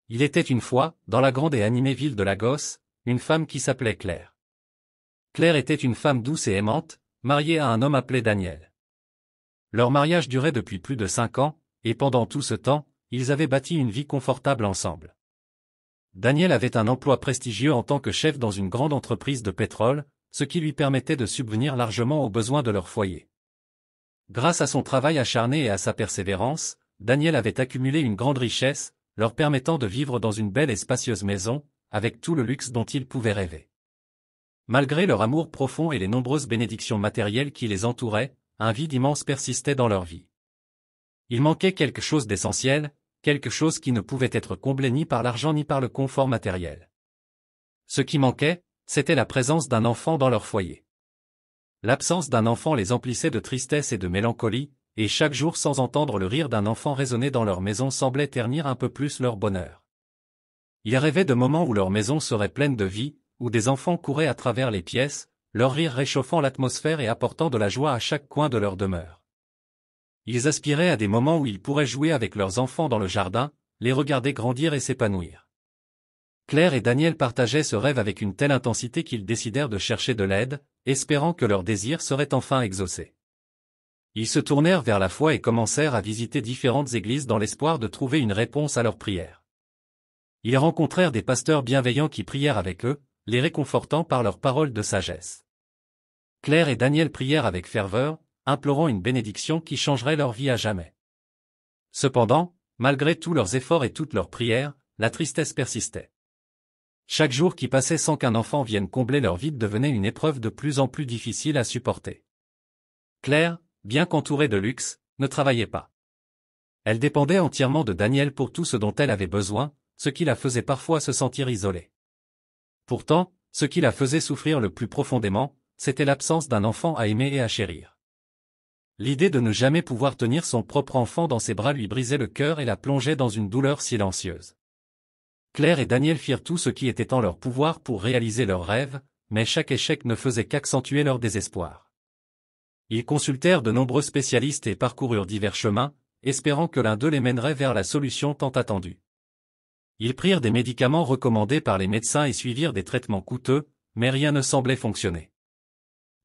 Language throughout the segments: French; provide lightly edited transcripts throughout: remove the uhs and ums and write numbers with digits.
Il était une fois, dans la grande et animée ville de Lagos, une femme qui s'appelait Claire. Claire était une femme douce et aimante, mariée à un homme appelé Daniel. Leur mariage durait depuis plus de 5 ans, et pendant tout ce temps, ils avaient bâti une vie confortable ensemble. Daniel avait un emploi prestigieux en tant que chef dans une grande entreprise de pétrole, ce qui lui permettait de subvenir largement aux besoins de leur foyer. Grâce à son travail acharné et à sa persévérance, Daniel avait accumulé une grande richesse, leur permettant de vivre dans une belle et spacieuse maison, avec tout le luxe dont ils pouvaient rêver. Malgré leur amour profond et les nombreuses bénédictions matérielles qui les entouraient, un vide immense persistait dans leur vie. Il manquait quelque chose d'essentiel, quelque chose qui ne pouvait être comblé ni par l'argent ni par le confort matériel. Ce qui manquait, c'était la présence d'un enfant dans leur foyer. L'absence d'un enfant les emplissait de tristesse et de mélancolie, et chaque jour sans entendre le rire d'un enfant résonner dans leur maison semblait ternir un peu plus leur bonheur. Ils rêvaient de moments où leur maison serait pleine de vie, où des enfants couraient à travers les pièces, leur rire réchauffant l'atmosphère et apportant de la joie à chaque coin de leur demeure. Ils aspiraient à des moments où ils pourraient jouer avec leurs enfants dans le jardin, les regarder grandir et s'épanouir. Claire et Daniel partageaient ce rêve avec une telle intensité qu'ils décidèrent de chercher de l'aide, espérant que leurs désirs seraient enfin exaucés. Ils se tournèrent vers la foi et commencèrent à visiter différentes églises dans l'espoir de trouver une réponse à leurs prières. Ils rencontrèrent des pasteurs bienveillants qui prièrent avec eux, les réconfortant par leurs paroles de sagesse. Claire et Daniel prièrent avec ferveur, implorant une bénédiction qui changerait leur vie à jamais. Cependant, malgré tous leurs efforts et toutes leurs prières, la tristesse persistait. Chaque jour qui passait sans qu'un enfant vienne combler leur vide devenait une épreuve de plus en plus difficile à supporter. Claire, bien qu'entourée de luxe, ne travaillait pas. Elle dépendait entièrement de Daniel pour tout ce dont elle avait besoin, ce qui la faisait parfois se sentir isolée. Pourtant, ce qui la faisait souffrir le plus profondément, c'était l'absence d'un enfant à aimer et à chérir. L'idée de ne jamais pouvoir tenir son propre enfant dans ses bras lui brisait le cœur et la plongeait dans une douleur silencieuse. Claire et Daniel firent tout ce qui était en leur pouvoir pour réaliser leurs rêves, mais chaque échec ne faisait qu'accentuer leur désespoir. Ils consultèrent de nombreux spécialistes et parcoururent divers chemins, espérant que l'un d'eux les mènerait vers la solution tant attendue. Ils prirent des médicaments recommandés par les médecins et suivirent des traitements coûteux, mais rien ne semblait fonctionner.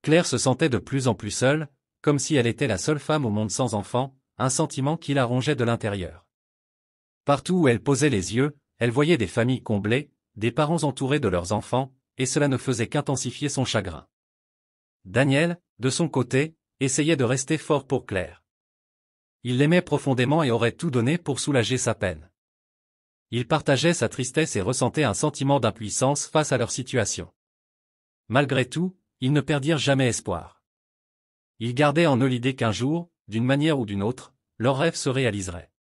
Claire se sentait de plus en plus seule, comme si elle était la seule femme au monde sans enfant, un sentiment qui la rongeait de l'intérieur. Partout où elle posait les yeux, elle voyait des familles comblées, des parents entourés de leurs enfants, et cela ne faisait qu'intensifier son chagrin. Daniel, de son côté, essayait de rester fort pour Claire. Il l'aimait profondément et aurait tout donné pour soulager sa peine. Il partageait sa tristesse et ressentait un sentiment d'impuissance face à leur situation. Malgré tout, ils ne perdirent jamais espoir. Ils gardaient en eux l'idée qu'un jour, d'une manière ou d'une autre, leur rêve se réaliserait.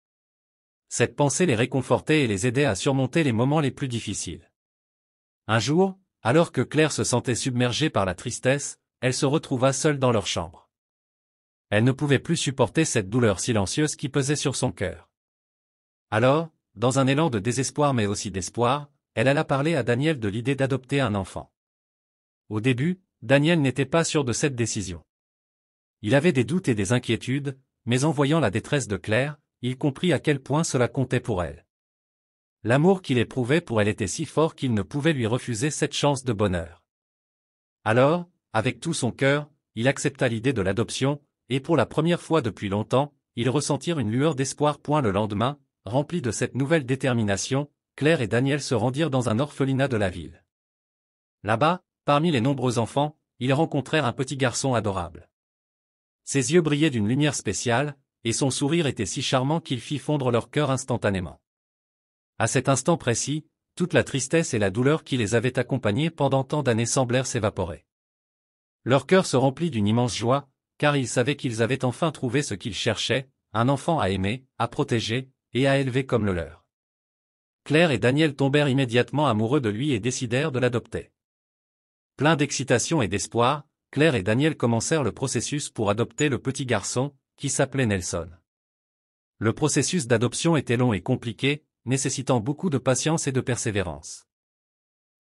Cette pensée les réconfortait et les aidait à surmonter les moments les plus difficiles. Un jour, alors que Claire se sentait submergée par la tristesse, elle se retrouva seule dans leur chambre. Elle ne pouvait plus supporter cette douleur silencieuse qui pesait sur son cœur. Alors, dans un élan de désespoir mais aussi d'espoir, elle alla parler à Daniel de l'idée d'adopter un enfant. Au début, Daniel n'était pas sûr de cette décision. Il avait des doutes et des inquiétudes, mais en voyant la détresse de Claire, il comprit à quel point cela comptait pour elle. L'amour qu'il éprouvait pour elle était si fort qu'il ne pouvait lui refuser cette chance de bonheur. Alors, avec tout son cœur, il accepta l'idée de l'adoption, et pour la première fois depuis longtemps, ils ressentirent une lueur d'espoir. Le lendemain, remplis de cette nouvelle détermination, Claire et Daniel se rendirent dans un orphelinat de la ville. Là-bas, parmi les nombreux enfants, ils rencontrèrent un petit garçon adorable. Ses yeux brillaient d'une lumière spéciale, et son sourire était si charmant qu'il fit fondre leur cœur instantanément. À cet instant précis, toute la tristesse et la douleur qui les avaient accompagnés pendant tant d'années semblèrent s'évaporer. Leur cœur se remplit d'une immense joie, car ils savaient qu'ils avaient enfin trouvé ce qu'ils cherchaient, un enfant à aimer, à protéger, et à élever comme le leur. Claire et Daniel tombèrent immédiatement amoureux de lui et décidèrent de l'adopter. Pleins d'excitation et d'espoir, Claire et Daniel commencèrent le processus pour adopter le petit garçon, qui s'appelait Nelson. Le processus d'adoption était long et compliqué, nécessitant beaucoup de patience et de persévérance.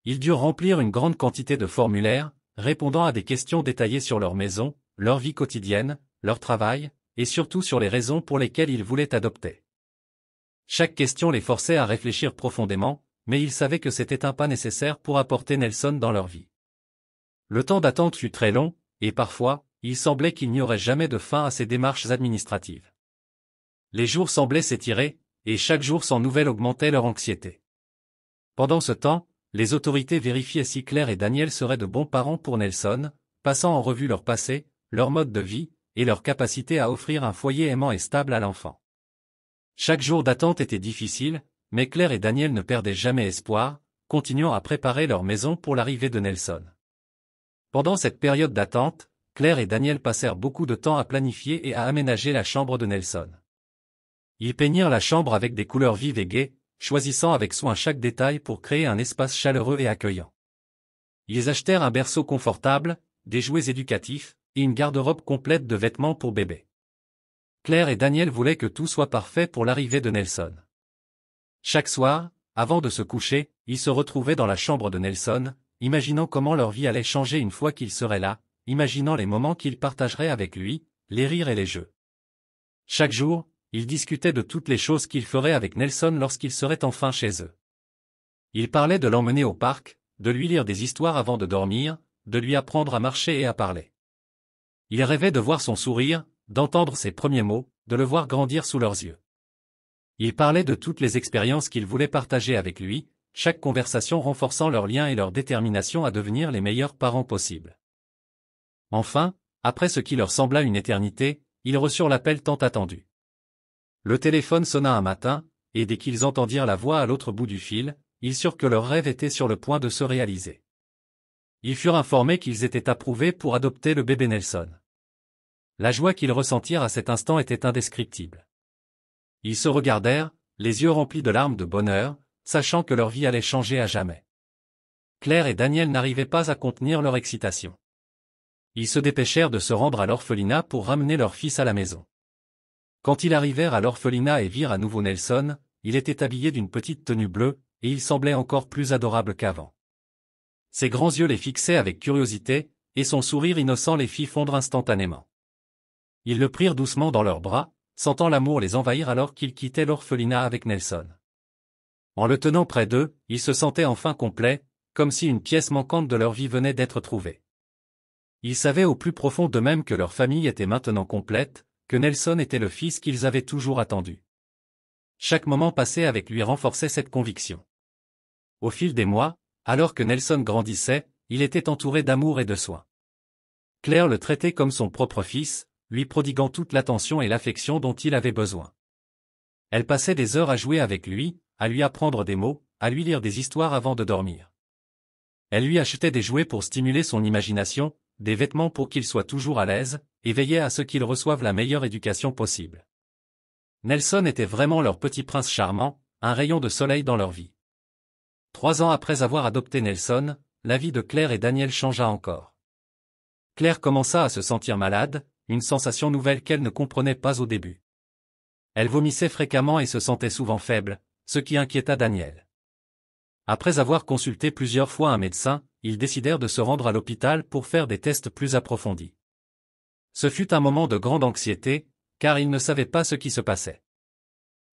Ils durent remplir une grande quantité de formulaires, répondant à des questions détaillées sur leur maison, leur vie quotidienne, leur travail, et surtout sur les raisons pour lesquelles ils voulaient adopter. Chaque question les forçait à réfléchir profondément, mais ils savaient que c'était un pas nécessaire pour apporter Nelson dans leur vie. Le temps d'attente fut très long, et parfois, il semblait qu'il n'y aurait jamais de fin à ces démarches administratives. Les jours semblaient s'étirer, et chaque jour sans nouvelles augmentait leur anxiété. Pendant ce temps, les autorités vérifiaient si Claire et Daniel seraient de bons parents pour Nelson, passant en revue leur passé, leur mode de vie, et leur capacité à offrir un foyer aimant et stable à l'enfant. Chaque jour d'attente était difficile, mais Claire et Daniel ne perdaient jamais espoir, continuant à préparer leur maison pour l'arrivée de Nelson. Pendant cette période d'attente, Claire et Daniel passèrent beaucoup de temps à planifier et à aménager la chambre de Nelson. Ils peignirent la chambre avec des couleurs vives et gaies, choisissant avec soin chaque détail pour créer un espace chaleureux et accueillant. Ils achetèrent un berceau confortable, des jouets éducatifs, et une garde-robe complète de vêtements pour bébé. Claire et Daniel voulaient que tout soit parfait pour l'arrivée de Nelson. Chaque soir, avant de se coucher, ils se retrouvaient dans la chambre de Nelson, imaginant comment leur vie allait changer une fois qu'il serait là, imaginant les moments qu'ils partageraient avec lui, les rires et les jeux. Chaque jour, ils discutaient de toutes les choses qu'ils feraient avec Nelson lorsqu'il serait enfin chez eux. Ils parlaient de l'emmener au parc, de lui lire des histoires avant de dormir, de lui apprendre à marcher et à parler. Ils rêvaient de voir son sourire, d'entendre ses premiers mots, de le voir grandir sous leurs yeux. Ils parlaient de toutes les expériences qu'ils voulaient partager avec lui, chaque conversation renforçant leur lien et leur détermination à devenir les meilleurs parents possibles. Enfin, après ce qui leur sembla une éternité, ils reçurent l'appel tant attendu. Le téléphone sonna un matin, et dès qu'ils entendirent la voix à l'autre bout du fil, ils surent que leur rêve était sur le point de se réaliser. Ils furent informés qu'ils étaient approuvés pour adopter le bébé Nelson. La joie qu'ils ressentirent à cet instant était indescriptible. Ils se regardèrent, les yeux remplis de larmes de bonheur, sachant que leur vie allait changer à jamais. Claire et Daniel n'arrivaient pas à contenir leur excitation. Ils se dépêchèrent de se rendre à l'orphelinat pour ramener leur fils à la maison. Quand ils arrivèrent à l'orphelinat et virent à nouveau Nelson, il était habillé d'une petite tenue bleue, et il semblait encore plus adorable qu'avant. Ses grands yeux les fixaient avec curiosité, et son sourire innocent les fit fondre instantanément. Ils le prirent doucement dans leurs bras, sentant l'amour les envahir alors qu'ils quittaient l'orphelinat avec Nelson. En le tenant près d'eux, ils se sentaient enfin complets, comme si une pièce manquante de leur vie venait d'être trouvée. Ils savaient au plus profond d'eux-mêmes que leur famille était maintenant complète, que Nelson était le fils qu'ils avaient toujours attendu. Chaque moment passé avec lui renforçait cette conviction. Au fil des mois, alors que Nelson grandissait, il était entouré d'amour et de soins. Claire le traitait comme son propre fils, lui prodiguant toute l'attention et l'affection dont il avait besoin. Elle passait des heures à jouer avec lui, à lui apprendre des mots, à lui lire des histoires avant de dormir. Elle lui achetait des jouets pour stimuler son imagination, des vêtements pour qu'il soit toujours à l'aise, et veillait à ce qu'il reçoive la meilleure éducation possible. Nelson était vraiment leur petit prince charmant, un rayon de soleil dans leur vie. 3 ans après avoir adopté Nelson, la vie de Claire et Daniel changea encore. Claire commença à se sentir malade, une sensation nouvelle qu'elle ne comprenait pas au début. Elle vomissait fréquemment et se sentait souvent faible, ce qui inquiéta Daniel. Après avoir consulté plusieurs fois un médecin, ils décidèrent de se rendre à l'hôpital pour faire des tests plus approfondis. Ce fut un moment de grande anxiété, car ils ne savaient pas ce qui se passait.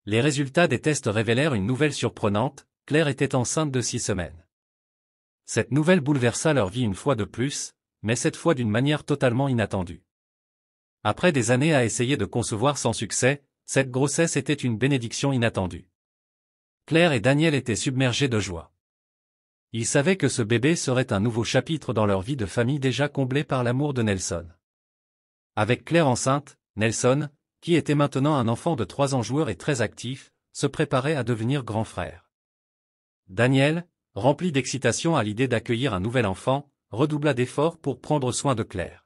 Les résultats des tests révélèrent une nouvelle surprenante, Claire était enceinte de 6 semaines. Cette nouvelle bouleversa leur vie une fois de plus, mais cette fois d'une manière totalement inattendue. Après des années à essayer de concevoir sans succès, cette grossesse était une bénédiction inattendue. Claire et Daniel étaient submergés de joie. Ils savaient que ce bébé serait un nouveau chapitre dans leur vie de famille déjà comblée par l'amour de Nelson. Avec Claire enceinte, Nelson, qui était maintenant un enfant de 3 ans joueur et très actif, se préparait à devenir grand frère. Daniel, rempli d'excitation à l'idée d'accueillir un nouvel enfant, redoubla d'efforts pour prendre soin de Claire.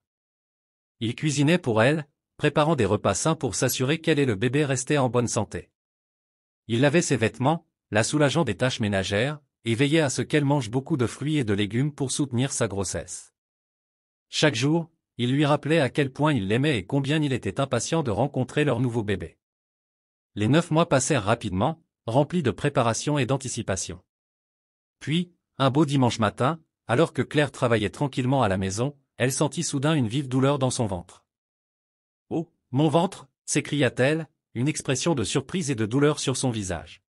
Il cuisinait pour elle, préparant des repas sains pour s'assurer qu'elle et le bébé restaient en bonne santé. Il lavait ses vêtements, la soulageant des tâches ménagères, et veillait à ce qu'elle mange beaucoup de fruits et de légumes pour soutenir sa grossesse. Chaque jour, il lui rappelait à quel point il l'aimait et combien il était impatient de rencontrer leur nouveau bébé. Les 9 mois passèrent rapidement, remplis de préparation et d'anticipation. Puis, un beau dimanche matin, alors que Claire travaillait tranquillement à la maison, elle sentit soudain une vive douleur dans son ventre. « Oh, mon ventre !» s'écria-t-elle, une expression de surprise et de douleur sur son visage.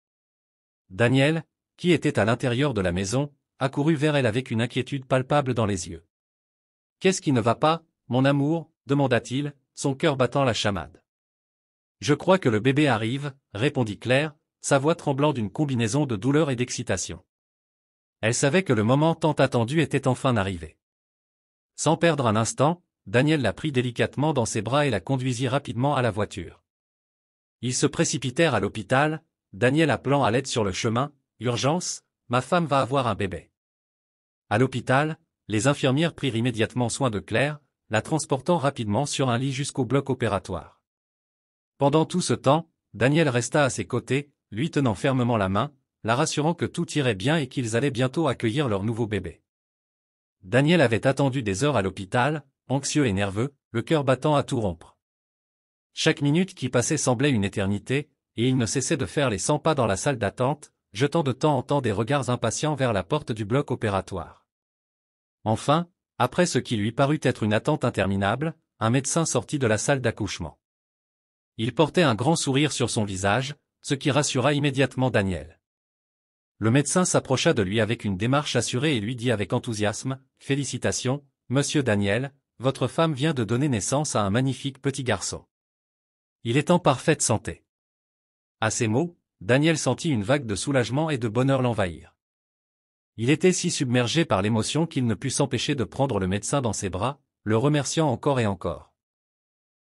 Daniel, qui était à l'intérieur de la maison, accourut vers elle avec une inquiétude palpable dans les yeux. « Qu'est-ce qui ne va pas, mon amour ?» demanda-t-il, son cœur battant la chamade. « Je crois que le bébé arrive, » répondit Claire, sa voix tremblant d'une combinaison de douleur et d'excitation. Elle savait que le moment tant attendu était enfin arrivé. Sans perdre un instant, Daniel la prit délicatement dans ses bras et la conduisit rapidement à la voiture. Ils se précipitèrent à l'hôpital, Daniel appelant à l'aide sur le chemin, « Urgence, ma femme va avoir un bébé. » À l'hôpital, les infirmières prirent immédiatement soin de Claire, la transportant rapidement sur un lit jusqu'au bloc opératoire. Pendant tout ce temps, Daniel resta à ses côtés, lui tenant fermement la main, la rassurant que tout irait bien et qu'ils allaient bientôt accueillir leur nouveau bébé. Daniel avait attendu des heures à l'hôpital, anxieux et nerveux, le cœur battant à tout rompre. Chaque minute qui passait semblait une éternité, et il ne cessait de faire les 100 pas dans la salle d'attente, jetant de temps en temps des regards impatients vers la porte du bloc opératoire. Enfin, après ce qui lui parut être une attente interminable, un médecin sortit de la salle d'accouchement. Il portait un grand sourire sur son visage, ce qui rassura immédiatement Daniel. Le médecin s'approcha de lui avec une démarche assurée et lui dit avec enthousiasme, « Félicitations, monsieur Daniel, votre femme vient de donner naissance à un magnifique petit garçon. Il est en parfaite santé. » À ces mots, Daniel sentit une vague de soulagement et de bonheur l'envahir. Il était si submergé par l'émotion qu'il ne put s'empêcher de prendre le médecin dans ses bras, le remerciant encore et encore.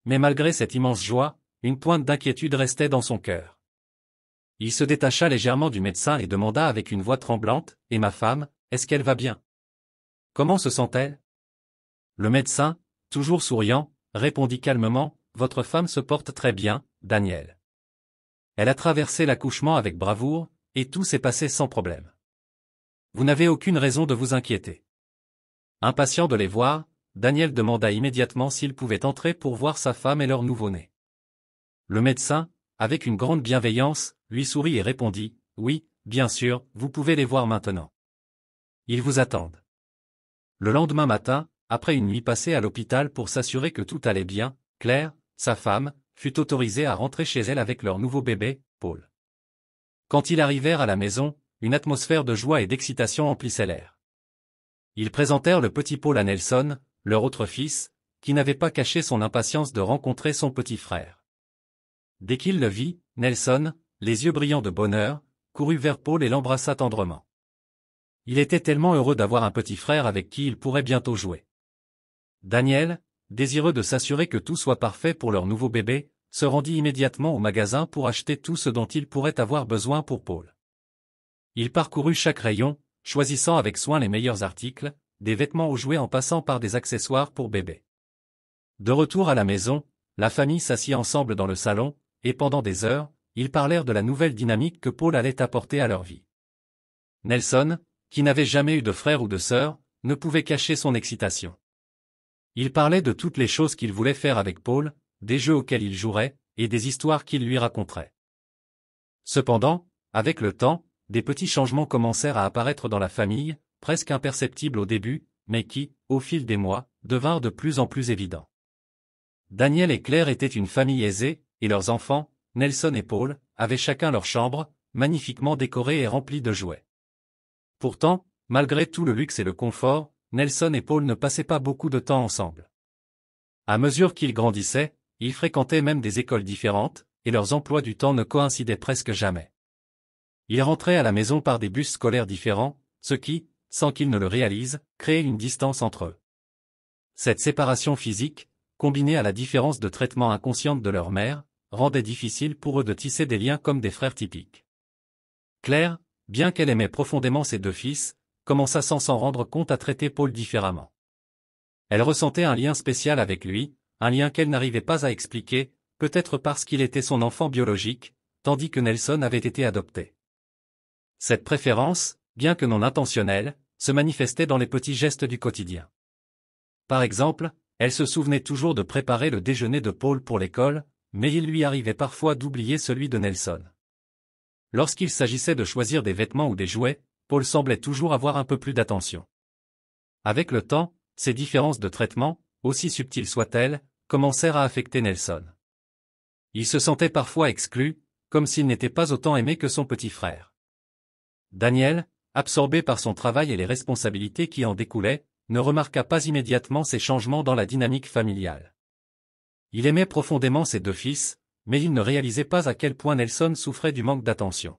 Mais malgré cette immense joie, une pointe d'inquiétude restait dans son cœur. Il se détacha légèrement du médecin et demanda avec une voix tremblante, « Et ma femme, est-ce qu'elle va bien? Comment se sent-elle » Le médecin, toujours souriant, répondit calmement, « Votre femme se porte très bien, Daniel. Elle a traversé l'accouchement avec bravoure, et tout s'est passé sans problème. Vous n'avez aucune raison de vous inquiéter. » Impatient de les voir, Daniel demanda immédiatement s'il pouvait entrer pour voir sa femme et leur nouveau-né. Le médecin, avec une grande bienveillance, lui sourit et répondit, « Oui, bien sûr, vous pouvez les voir maintenant. Ils vous attendent. » Le lendemain matin, après une nuit passée à l'hôpital pour s'assurer que tout allait bien, Claire, sa femme, fut autorisée à rentrer chez elle avec leur nouveau bébé, Paul. Quand ils arrivèrent à la maison, une atmosphère de joie et d'excitation emplissait l'air. Ils présentèrent le petit Paul à Nelson, leur autre fils, qui n'avait pas caché son impatience de rencontrer son petit frère. Dès qu'il le vit, Nelson, les yeux brillants de bonheur, courut vers Paul et l'embrassa tendrement. Il était tellement heureux d'avoir un petit frère avec qui il pourrait bientôt jouer. Daniel, désireux de s'assurer que tout soit parfait pour leur nouveau bébé, se rendit immédiatement au magasin pour acheter tout ce dont il pourrait avoir besoin pour Paul. Il parcourut chaque rayon, choisissant avec soin les meilleurs articles, des vêtements aux jouets en passant par des accessoires pour bébé. De retour à la maison, la famille s'assit ensemble dans le salon, et pendant des heures, ils parlèrent de la nouvelle dynamique que Paul allait apporter à leur vie. Nelson, qui n'avait jamais eu de frère ou de sœur, ne pouvait cacher son excitation. Il parlait de toutes les choses qu'il voulait faire avec Paul, des jeux auxquels il jouerait, et des histoires qu'il lui raconterait. Cependant, avec le temps, des petits changements commencèrent à apparaître dans la famille, presque imperceptibles au début, mais qui, au fil des mois, devinrent de plus en plus évidents. Daniel et Claire étaient une famille aisée, et leurs enfants, Nelson et Paul, avaient chacun leur chambre, magnifiquement décorée et remplie de jouets. Pourtant, malgré tout le luxe et le confort, Nelson et Paul ne passaient pas beaucoup de temps ensemble. À mesure qu'ils grandissaient, ils fréquentaient même des écoles différentes, et leurs emplois du temps ne coïncidaient presque jamais. Ils rentraient à la maison par des bus scolaires différents, ce qui, sans qu'ils ne le réalisent, créait une distance entre eux. Cette séparation physique, combinée à la différence de traitement inconsciente de leur mère, rendait difficile pour eux de tisser des liens comme des frères typiques. Claire, bien qu'elle aimait profondément ses deux fils, commença sans s'en rendre compte à traiter Paul différemment. Elle ressentait un lien spécial avec lui, un lien qu'elle n'arrivait pas à expliquer, peut-être parce qu'il était son enfant biologique, tandis que Nelson avait été adopté. Cette préférence, bien que non intentionnelle, se manifestait dans les petits gestes du quotidien. Par exemple, elle se souvenait toujours de préparer le déjeuner de Paul pour l'école, mais il lui arrivait parfois d'oublier celui de Nelson. Lorsqu'il s'agissait de choisir des vêtements ou des jouets, Paul semblait toujours avoir un peu plus d'attention. Avec le temps, ces différences de traitement, aussi subtiles soient-elles, commencèrent à affecter Nelson. Il se sentait parfois exclu, comme s'il n'était pas autant aimé que son petit frère. Daniel, absorbé par son travail et les responsabilités qui en découlaient, ne remarqua pas immédiatement ces changements dans la dynamique familiale. Il aimait profondément ses deux fils, mais il ne réalisait pas à quel point Nelson souffrait du manque d'attention.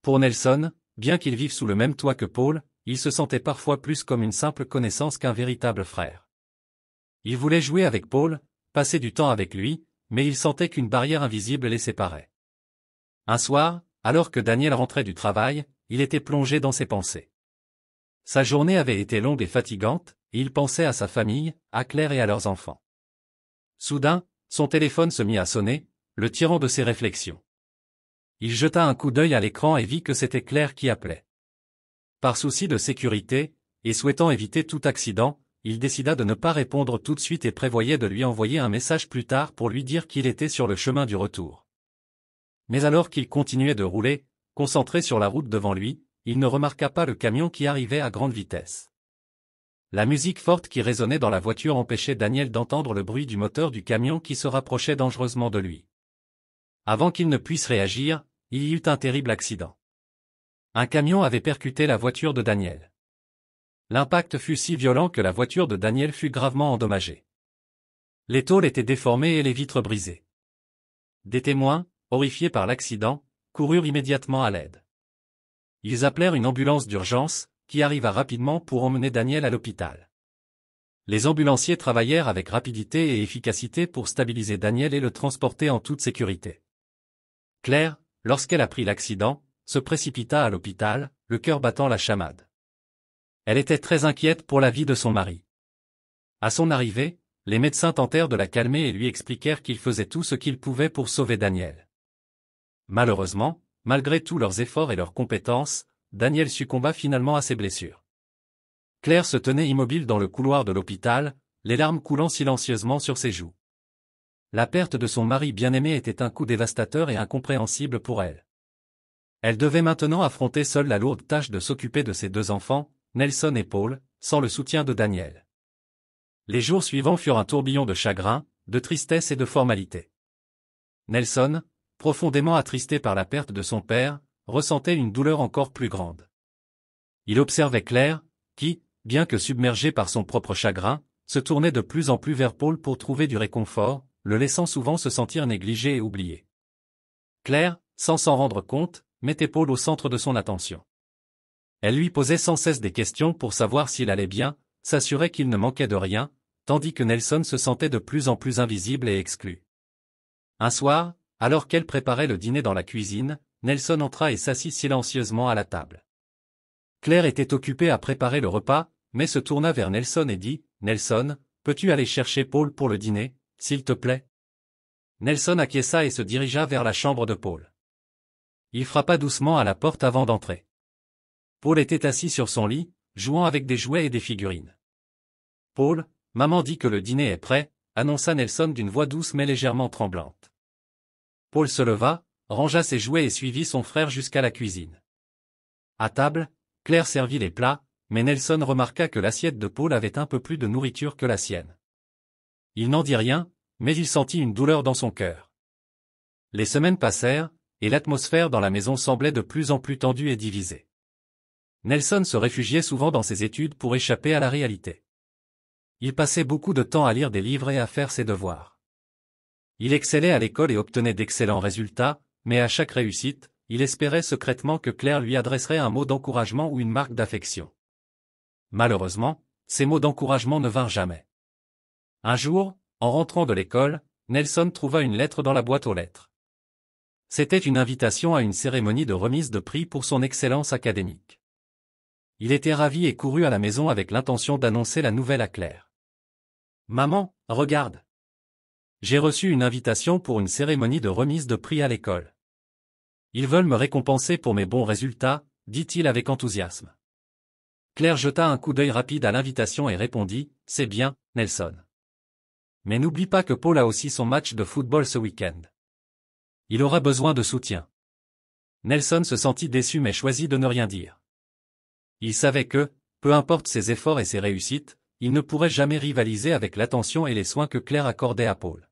Pour Nelson, bien qu'ils vivent sous le même toit que Paul, il se sentait parfois plus comme une simple connaissance qu'un véritable frère. Il voulait jouer avec Paul, passer du temps avec lui, mais il sentait qu'une barrière invisible les séparait. Un soir, alors que Daniel rentrait du travail, il était plongé dans ses pensées. Sa journée avait été longue et fatigante, et il pensait à sa famille, à Claire et à leurs enfants. Soudain, son téléphone se mit à sonner, le tirant de ses réflexions. Il jeta un coup d'œil à l'écran et vit que c'était Claire qui appelait. Par souci de sécurité, et souhaitant éviter tout accident, il décida de ne pas répondre tout de suite et prévoyait de lui envoyer un message plus tard pour lui dire qu'il était sur le chemin du retour. Mais alors qu'il continuait de rouler, concentré sur la route devant lui, il ne remarqua pas le camion qui arrivait à grande vitesse. La musique forte qui résonnait dans la voiture empêchait Daniel d'entendre le bruit du moteur du camion qui se rapprochait dangereusement de lui. Avant qu'il ne puisse réagir, il y eut un terrible accident. Un camion avait percuté la voiture de Daniel. L'impact fut si violent que la voiture de Daniel fut gravement endommagée. Les tôles étaient déformées et les vitres brisées. Des témoins, horrifiés par l'accident, coururent immédiatement à l'aide. Ils appelèrent une ambulance d'urgence, qui arriva rapidement pour emmener Daniel à l'hôpital. Les ambulanciers travaillèrent avec rapidité et efficacité pour stabiliser Daniel et le transporter en toute sécurité. Claire, lorsqu'elle apprit l'accident, se précipita à l'hôpital, le cœur battant la chamade. Elle était très inquiète pour la vie de son mari. À son arrivée, les médecins tentèrent de la calmer et lui expliquèrent qu'ils faisaient tout ce qu'ils pouvaient pour sauver Daniel. Malheureusement, malgré tous leurs efforts et leurs compétences, Daniel succomba finalement à ses blessures. Claire se tenait immobile dans le couloir de l'hôpital, les larmes coulant silencieusement sur ses joues. La perte de son mari bien-aimé était un coup dévastateur et incompréhensible pour elle. Elle devait maintenant affronter seule la lourde tâche de s'occuper de ses deux enfants, Nelson et Paul, sans le soutien de Daniel. Les jours suivants furent un tourbillon de chagrin, de tristesse et de formalité. Nelson, profondément attristé par la perte de son père, ressentait une douleur encore plus grande. Il observait Claire, qui, bien que submergée par son propre chagrin, se tournait de plus en plus vers Paul pour trouver du réconfort, le laissant souvent se sentir négligé et oublié. Claire, sans s'en rendre compte, mettait Paul au centre de son attention. Elle lui posait sans cesse des questions pour savoir s'il allait bien, s'assurer qu'il ne manquait de rien, tandis que Nelson se sentait de plus en plus invisible et exclu. Un soir, alors qu'elle préparait le dîner dans la cuisine, Nelson entra et s'assit silencieusement à la table. Claire était occupée à préparer le repas, mais se tourna vers Nelson et dit « Nelson, peux-tu aller chercher Paul pour le dîner, s'il te plaît ?» Nelson acquiesça et se dirigea vers la chambre de Paul. Il frappa doucement à la porte avant d'entrer. Paul était assis sur son lit, jouant avec des jouets et des figurines. « Paul, maman dit que le dîner est prêt », annonça Nelson d'une voix douce mais légèrement tremblante. Paul se leva, rangea ses jouets et suivit son frère jusqu'à la cuisine. À table, Claire servit les plats, mais Nelson remarqua que l'assiette de Paul avait un peu plus de nourriture que la sienne. Il n'en dit rien, mais il sentit une douleur dans son cœur. Les semaines passèrent, et l'atmosphère dans la maison semblait de plus en plus tendue et divisée. Nelson se réfugiait souvent dans ses études pour échapper à la réalité. Il passait beaucoup de temps à lire des livres et à faire ses devoirs. Il excellait à l'école et obtenait d'excellents résultats, mais à chaque réussite, il espérait secrètement que Claire lui adresserait un mot d'encouragement ou une marque d'affection. Malheureusement, ces mots d'encouragement ne vinrent jamais. Un jour, en rentrant de l'école, Nelson trouva une lettre dans la boîte aux lettres. C'était une invitation à une cérémonie de remise de prix pour son excellence académique. Il était ravi et courut à la maison avec l'intention d'annoncer la nouvelle à Claire. « Maman, regarde. J'ai reçu une invitation pour une cérémonie de remise de prix à l'école. Ils veulent me récompenser pour mes bons résultats, dit-il avec enthousiasme. » Claire jeta un coup d'œil rapide à l'invitation et répondit « C'est bien, Nelson. Mais n'oublie pas que Paul a aussi son match de football ce week-end. Il aura besoin de soutien. » Nelson se sentit déçu mais choisit de ne rien dire. Il savait que, peu importe ses efforts et ses réussites, il ne pourrait jamais rivaliser avec l'attention et les soins que Claire accordait à Paul.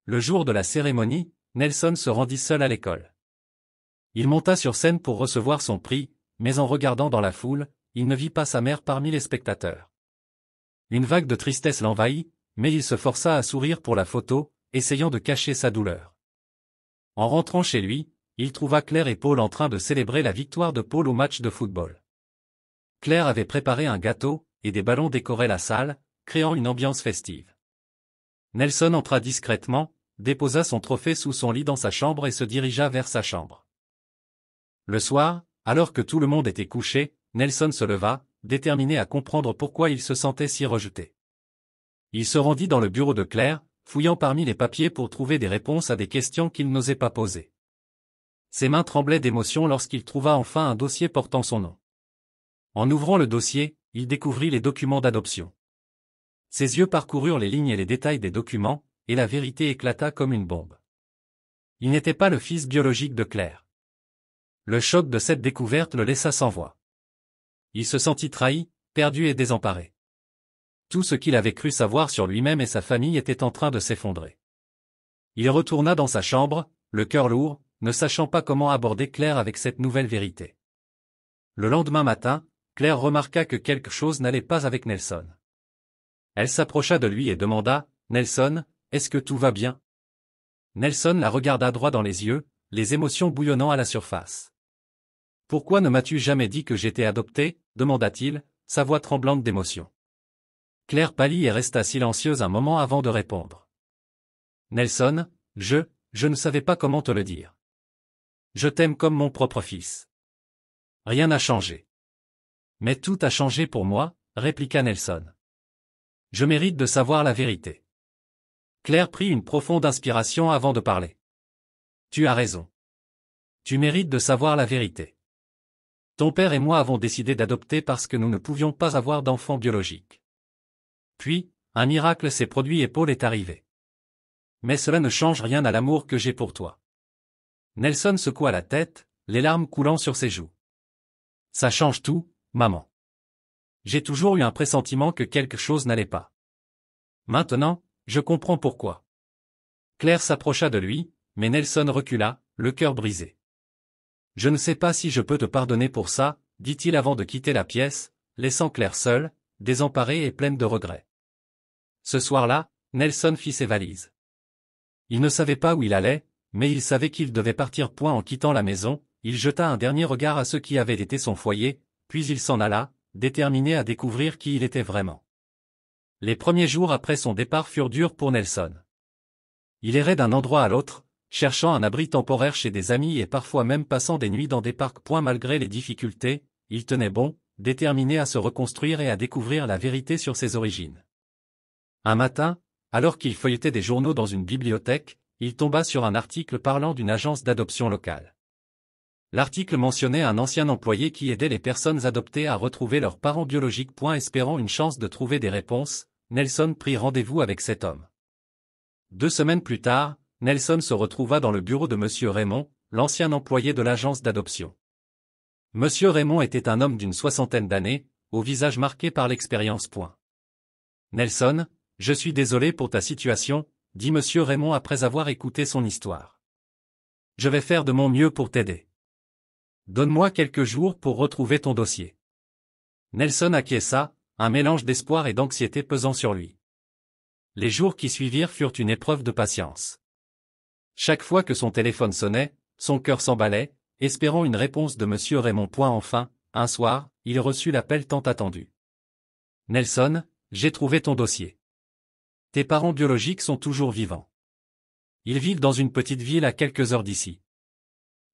Le jour de la cérémonie, Nelson se rendit seul à l'école. Il monta sur scène pour recevoir son prix, mais en regardant dans la foule, il ne vit pas sa mère parmi les spectateurs. Une vague de tristesse l'envahit, mais il se força à sourire pour la photo, essayant de cacher sa douleur. En rentrant chez lui, il trouva Claire et Paul en train de célébrer la victoire de Paul au match de football. Claire avait préparé un gâteau, et des ballons décoraient la salle, créant une ambiance festive. Nelson entra discrètement, déposa son trophée sous son lit dans sa chambre et se dirigea vers sa chambre. Le soir, alors que tout le monde était couché, Nelson se leva, déterminé à comprendre pourquoi il se sentait si rejeté. Il se rendit dans le bureau de Claire, fouillant parmi les papiers pour trouver des réponses à des questions qu'il n'osait pas poser. Ses mains tremblaient d'émotion lorsqu'il trouva enfin un dossier portant son nom. En ouvrant le dossier, il découvrit les documents d'adoption. Ses yeux parcoururent les lignes et les détails des documents, et la vérité éclata comme une bombe. Il n'était pas le fils biologique de Claire. Le choc de cette découverte le laissa sans voix. Il se sentit trahi, perdu et désemparé. Tout ce qu'il avait cru savoir sur lui-même et sa famille était en train de s'effondrer. Il retourna dans sa chambre, le cœur lourd, ne sachant pas comment aborder Claire avec cette nouvelle vérité. Le lendemain matin, Claire remarqua que quelque chose n'allait pas avec Nelson. Elle s'approcha de lui et demanda, « Nelson, est-ce que tout va bien ?» Nelson la regarda droit dans les yeux, les émotions bouillonnant à la surface. « Pourquoi ne m'as-tu jamais dit que j'étais adopté ?» demanda-t-il, sa voix tremblante d'émotion. Claire pâlit et resta silencieuse un moment avant de répondre. « Nelson, je ne savais pas comment te le dire. Je t'aime comme mon propre fils. Rien n'a changé. Mais tout a changé pour moi, répliqua Nelson. Je mérite de savoir la vérité. Claire prit une profonde inspiration avant de parler. Tu as raison. Tu mérites de savoir la vérité. Ton père et moi avons décidé d'adopter parce que nous ne pouvions pas avoir d'enfant biologique. Puis, un miracle s'est produit et Paul est arrivé. Mais cela ne change rien à l'amour que j'ai pour toi. Nelson secoua la tête, les larmes coulant sur ses joues. Ça change tout, maman. J'ai toujours eu un pressentiment que quelque chose n'allait pas. Maintenant, je comprends pourquoi. Claire s'approcha de lui, mais Nelson recula, le cœur brisé. Je ne sais pas si je peux te pardonner pour ça, dit-il avant de quitter la pièce, laissant Claire seule, désemparée et pleine de regrets. Ce soir-là, Nelson fit ses valises. Il ne savait pas où il allait, mais il savait qu'il devait partir. En quittant la maison, il jeta un dernier regard à ce qui avait été son foyer, puis il s'en alla, déterminé à découvrir qui il était vraiment. Les premiers jours après son départ furent durs pour Nelson. Il errait d'un endroit à l'autre, cherchant un abri temporaire chez des amis et parfois même passant des nuits dans des parcs. Malgré les difficultés, il tenait bon, déterminé à se reconstruire et à découvrir la vérité sur ses origines. Un matin, alors qu'il feuilletait des journaux dans une bibliothèque, il tomba sur un article parlant d'une agence d'adoption locale. L'article mentionnait un ancien employé qui aidait les personnes adoptées à retrouver leurs parents biologiques. Espérant une chance de trouver des réponses, Nelson prit rendez-vous avec cet homme. 2 semaines plus tard, Nelson se retrouva dans le bureau de Monsieur Raymond, l'ancien employé de l'agence d'adoption. Monsieur Raymond était un homme d'une 60aine d'années, au visage marqué par l'expérience. Nelson, je suis désolé pour ta situation, dit Monsieur Raymond après avoir écouté son histoire. Je vais faire de mon mieux pour t'aider. Donne-moi quelques jours pour retrouver ton dossier. Nelson acquiesça, un mélange d'espoir et d'anxiété pesant sur lui. Les jours qui suivirent furent une épreuve de patience. Chaque fois que son téléphone sonnait, son cœur s'emballait, espérant une réponse de Monsieur Raymond. Enfin, un soir, il reçut l'appel tant attendu. Nelson, j'ai trouvé ton dossier. Tes parents biologiques sont toujours vivants. Ils vivent dans une petite ville à quelques heures d'ici.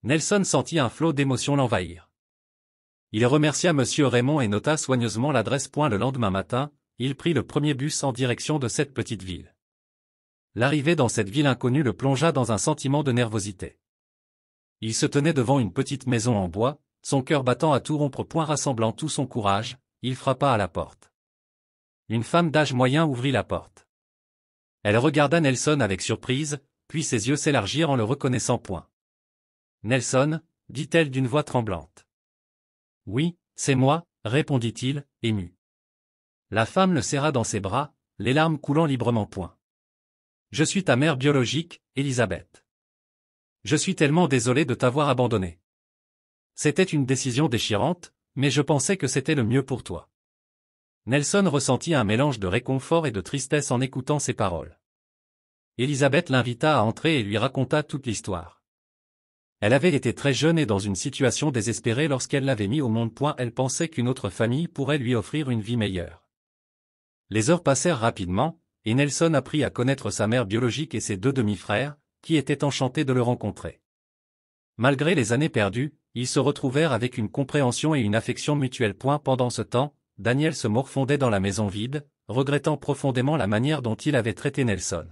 Nelson sentit un flot d'émotions l'envahir. Il remercia Monsieur Raymond et nota soigneusement l'adresse. Le lendemain matin, il prit le premier bus en direction de cette petite ville. L'arrivée dans cette ville inconnue le plongea dans un sentiment de nervosité. Il se tenait devant une petite maison en bois, son cœur battant à tout rompre. Rassemblant tout son courage, il frappa à la porte. Une femme d'âge moyen ouvrit la porte. Elle regarda Nelson avec surprise, puis ses yeux s'élargirent en le reconnaissant. Nelson, dit-elle d'une voix tremblante. Oui, c'est moi, répondit-il, ému. La femme le serra dans ses bras, les larmes coulant librement. Je suis ta mère biologique, Elisabeth. Je suis tellement désolé de t'avoir abandonné. C'était une décision déchirante, mais je pensais que c'était le mieux pour toi. Nelson ressentit un mélange de réconfort et de tristesse en écoutant ces paroles. Elisabeth l'invita à entrer et lui raconta toute l'histoire. Elle avait été très jeune et dans une situation désespérée lorsqu'elle l'avait mis au monde. Elle pensait qu'une autre famille pourrait lui offrir une vie meilleure. Les heures passèrent rapidement, et Nelson apprit à connaître sa mère biologique et ses deux demi-frères, qui étaient enchantés de le rencontrer. Malgré les années perdues, ils se retrouvèrent avec une compréhension et une affection mutuelle. Pendant ce temps, Daniel se morfondait dans la maison vide, regrettant profondément la manière dont il avait traité Nelson.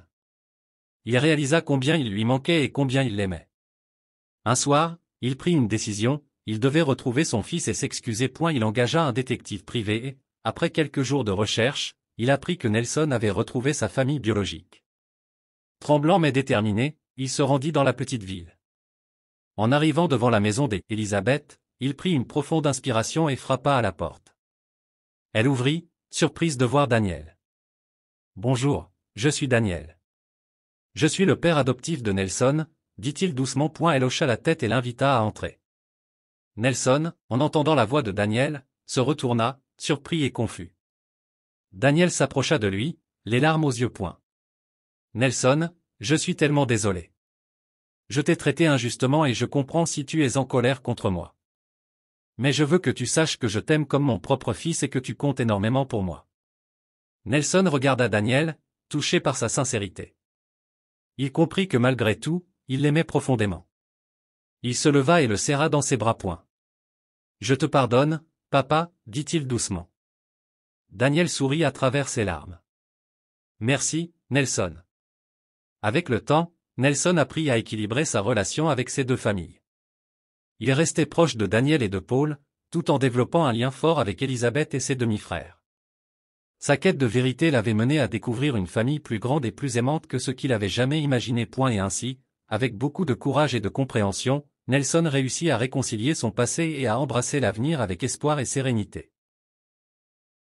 Il réalisa combien il lui manquait et combien il l'aimait. Un soir, il prit une décision, il devait retrouver son fils et s'excuser. Il engagea un détective privé et, après quelques jours de recherche, il apprit que Nelson avait retrouvé sa famille biologique. Tremblant mais déterminé, il se rendit dans la petite ville. En arrivant devant la maison d'Elisabeth, il prit une profonde inspiration et frappa à la porte. Elle ouvrit, surprise de voir Daniel. « Bonjour, je suis Daniel. Je suis le père adoptif de Nelson, dit-il doucement. Elle hocha la tête et l'invita à entrer. Nelson, en entendant la voix de Daniel, se retourna, surpris et confus. Daniel s'approcha de lui, les larmes aux yeux. Nelson, je suis tellement désolé. Je t'ai traité injustement et je comprends si tu es en colère contre moi. Mais je veux que tu saches que je t'aime comme mon propre fils et que tu comptes énormément pour moi. Nelson regarda Daniel, touché par sa sincérité. Il comprit que malgré tout, il l'aimait profondément. Il se leva et le serra dans ses bras. Je te pardonne, papa, dit-il doucement. Daniel sourit à travers ses larmes. Merci, Nelson. Avec le temps, Nelson apprit à équilibrer sa relation avec ses deux familles. Il restait proche de Daniel et de Paul, tout en développant un lien fort avec Elisabeth et ses demi-frères. Sa quête de vérité l'avait mené à découvrir une famille plus grande et plus aimante que ce qu'il avait jamais imaginé. Et ainsi, avec beaucoup de courage et de compréhension, Nelson réussit à réconcilier son passé et à embrasser l'avenir avec espoir et sérénité.